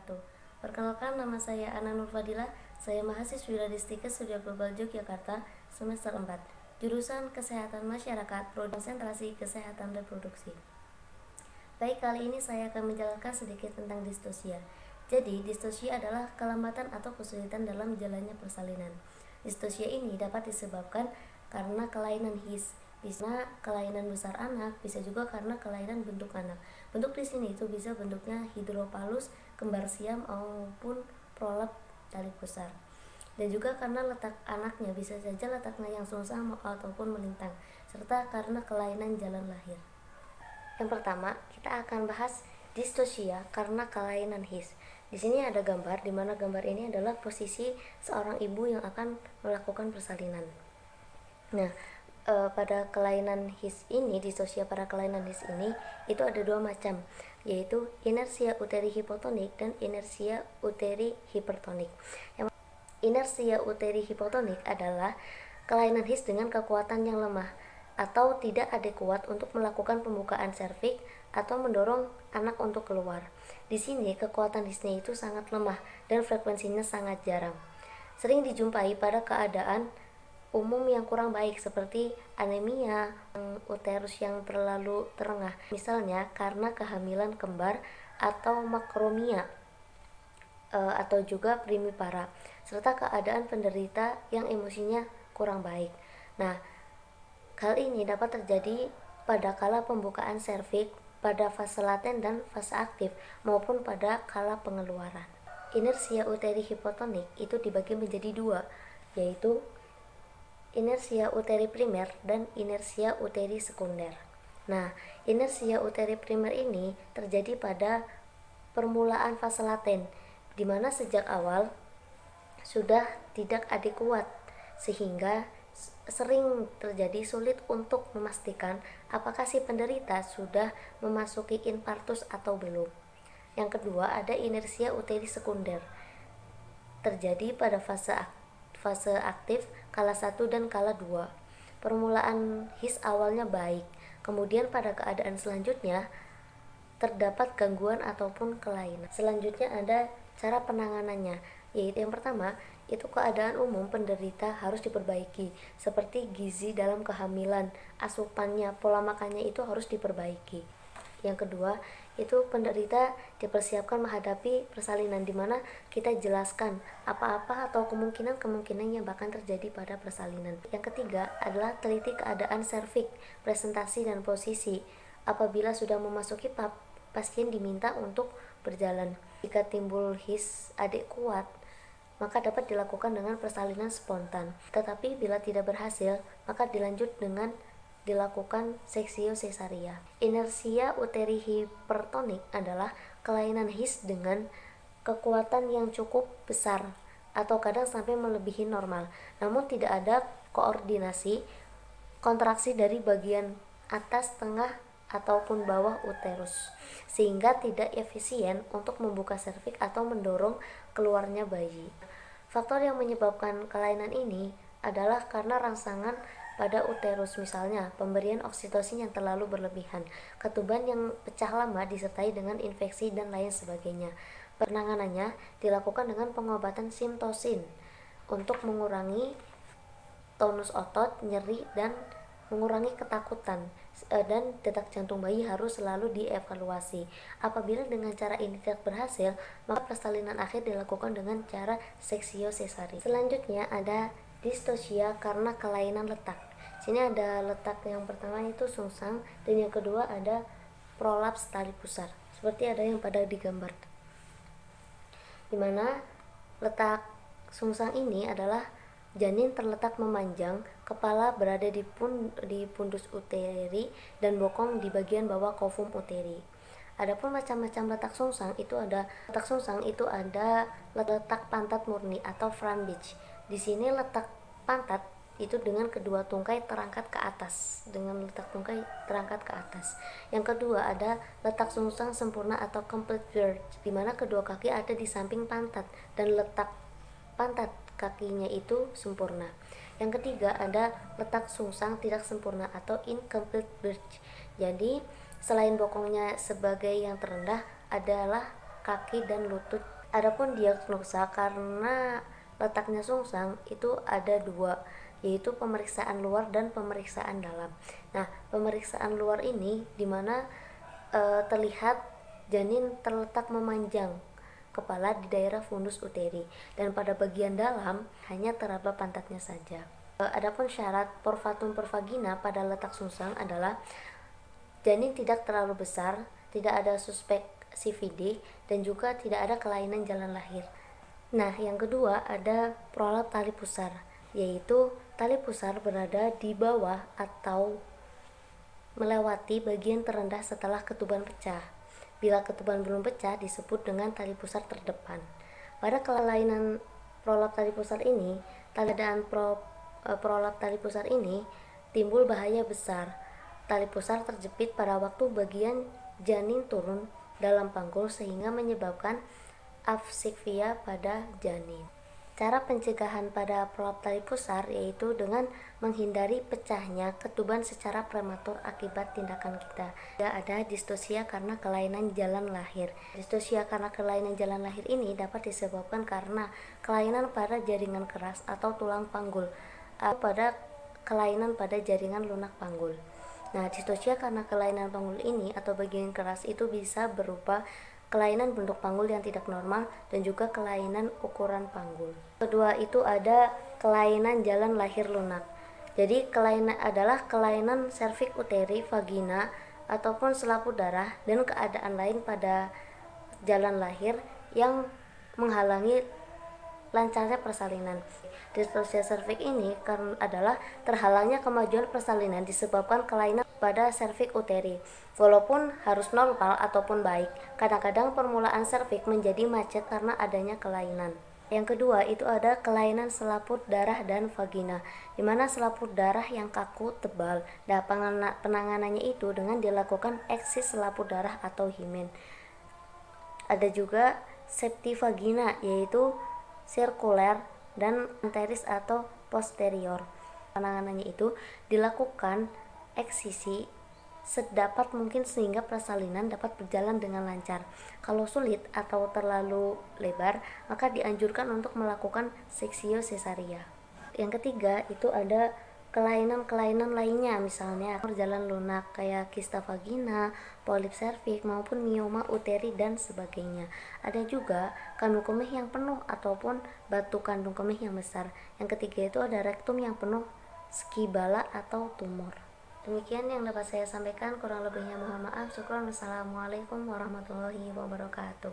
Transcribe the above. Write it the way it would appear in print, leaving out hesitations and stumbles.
wabarakatuh. Perkenalkan, nama saya Ana Nur Fadila. Saya mahasiswi Radistikes Surya Global Yogyakarta, semester 4, jurusan Kesehatan Masyarakat, Prodi Konsentrasi Kesehatan Reproduksi. Baik, kali ini saya akan menjelaskan sedikit tentang distosia. Jadi, distosia adalah kelambatan atau kesulitan dalam jalannya persalinan. Distosia ini dapat disebabkan karena kelainan HIS, bisa kelainan besar anak, bisa juga karena kelainan bentuk anak. Bentuk di sini itu bisa bentuknya hidropalus, kembar siam maupun prolap tali pusar. Dan juga karena letak anaknya, bisa saja letaknya yang sungsang ataupun melintang, serta karena kelainan jalan lahir. Yang pertama, kita akan bahas distosia karena kelainan HIS. Di sini ada gambar, di mana gambar ini adalah posisi seorang ibu yang akan melakukan persalinan. Nah, pada kelainan HIS ini, distosia pada kelainan HIS ini itu ada dua macam, yaitu inersia uteri hipotonik dan inersia uteri hipertonik. Inersia uteri hipotonik adalah kelainan HIS dengan kekuatan yang lemah atau tidak adekuat untuk melakukan pembukaan serviks atau mendorong anak untuk keluar. Di sini kekuatan HIS-nya itu sangat lemah dan frekuensinya sangat jarang. Sering dijumpai pada keadaan umum yang kurang baik seperti anemia, uterus yang terlalu terengah, misalnya karena kehamilan kembar atau makromia, atau juga primipara, serta keadaan penderita yang emosinya kurang baik. Nah, hal ini dapat terjadi pada kala pembukaan serviks, pada fase laten dan fase aktif, maupun pada kala pengeluaran. Inersia uteri hipotonik itu dibagi menjadi dua, yaitu inersia uteri primer dan inersia uteri sekunder. Nah, inersia uteri primer ini terjadi pada permulaan fase laten, di mana sejak awal sudah tidak adekuat, sehingga sering terjadi sulit untuk memastikan apakah si penderita sudah memasuki infartus atau belum. Yang kedua, ada inersia uteri sekunder, terjadi pada fase aktif kala 1 dan kala 2. Permulaan HIS awalnya baik, kemudian pada keadaan selanjutnya terdapat gangguan ataupun kelainan. Selanjutnya ada cara penanganannya, yaitu yang pertama, itu keadaan umum penderita harus diperbaiki, seperti gizi dalam kehamilan, asupannya, pola makannya itu harus diperbaiki. Yang kedua, itu penderita dipersiapkan menghadapi persalinan, di mana kita jelaskan apa-apa atau kemungkinan-kemungkinan yang bahkan terjadi pada persalinan. Yang ketiga adalah teliti keadaan serviks, presentasi dan posisi. Apabila sudah memasuki pasien diminta untuk berjalan. Jika timbul HIS adekuat, maka dapat dilakukan dengan persalinan spontan. Tetapi bila tidak berhasil, maka dilanjut dengan dilakukan seksio sesaria. Inersia uteri hipertonik adalah kelainan HIS dengan kekuatan yang cukup besar atau kadang sampai melebihi normal, namun tidak ada koordinasi kontraksi dari bagian atas, tengah, ataupun bawah uterus, sehingga tidak efisien untuk membuka serviks atau mendorong keluarnya bayi. Faktor yang menyebabkan kelainan ini adalah karena rangsangan pada uterus, misalnya pemberian oksitosin yang terlalu berlebihan, ketuban yang pecah lama disertai dengan infeksi dan lain sebagainya. Penanganannya dilakukan dengan pengobatan simtosin untuk mengurangi tonus otot, nyeri, dan mengurangi ketakutan, dan detak jantung bayi harus selalu dievaluasi. Apabila dengan cara ini tidak berhasil, maka persalinan akhir dilakukan dengan cara seksio sesari. Selanjutnya ada distosia karena kelainan letak. Sini ada letak yang pertama itu sungsang, dan yang kedua ada prolaps tali pusar, seperti ada yang pada digambar, dimana letak sungsang ini adalah janin terletak memanjang, kepala berada di pundus uteri, dan bokong di bagian bawah kofum uteri. Adapun macam-macam letak sungsang itu ada letak pantat murni atau Framberg. Di sini letak pantat itu dengan kedua tungkai terangkat ke atas, Yang kedua ada letak sungsang sempurna atau complete birth, di mana kedua kaki ada di samping pantat dan letak pantat kakinya itu sempurna. Yang ketiga ada letak sungsang tidak sempurna atau incomplete birth. Jadi selain bokongnya sebagai yang terendah adalah kaki dan lutut Adapun diagnosa karena letaknya sungsang itu ada dua, yaitu pemeriksaan luar dan pemeriksaan dalam. Nah, pemeriksaan luar ini dimana terlihat janin terletak memanjang kepala di daerah fundus uteri, dan pada bagian dalam hanya teraba pantatnya saja. Adapun syarat porfatum per vagina pada letak sungsang adalah janin tidak terlalu besar, tidak ada suspek CVD, dan juga tidak ada kelainan jalan lahir. Nah, yang kedua ada prolap tali pusar, yaitu tali pusar berada di bawah atau melewati bagian terendah setelah ketuban pecah. Bila ketuban belum pecah disebut dengan tali pusar terdepan. Pada kelainan prolap tali pusar ini, prolap tali pusar ini timbul bahaya besar. Tali pusar terjepit pada waktu bagian janin turun dalam panggul sehingga menyebabkan asphyxia pada janin. Cara pencegahan pada prolap tali pusar yaitu dengan menghindari pecahnya ketuban secara prematur akibat tindakan kita. Ada distosia karena kelainan jalan lahir. Distosia karena kelainan jalan lahir ini dapat disebabkan karena kelainan pada jaringan keras atau tulang panggul atau pada kelainan pada jaringan lunak panggul. Nah, distosia karena kelainan panggul ini atau bagian keras itu bisa berupa kelainan bentuk panggul yang tidak normal dan juga kelainan ukuran panggul. Kedua itu ada kelainan jalan lahir lunak. Jadi kelainan adalah kelainan serviks uteri, vagina, ataupun selaput darah dan keadaan lain pada jalan lahir yang menghalangi lancarnya persalinan. Distosia serviks ini adalah terhalangnya kemajuan persalinan disebabkan kelainan pada serviks uteri. Walaupun harus normal ataupun baik, kadang-kadang permulaan serviks menjadi macet karena adanya kelainan. Yang kedua itu ada kelainan selaput darah dan vagina, di mana selaput darah yang kaku tebal. Dan penanganannya itu dengan dilakukan eksis selaput darah atau himen. Ada juga septivagina, yaitu sirkuler dan anteris atau posterior. Penanganannya itu dilakukan eksisi sedapat mungkin sehingga persalinan dapat berjalan dengan lancar. Kalau sulit atau terlalu lebar, maka dianjurkan untuk melakukan seksio cesaria. Yang ketiga itu ada kelainan-kelainan lainnya, misalnya jalan lunak kayak kista vagina, polip serviks maupun mioma uteri dan sebagainya. Ada juga kandung kemih yang penuh ataupun batu kandung kemih yang besar. Yang ketiga itu ada rektum yang penuh skibala atau tumor. Demikian yang dapat saya sampaikan, kurang lebihnya mohon maaf. Syukron. Wassalamualaikum warahmatullahi wabarakatuh.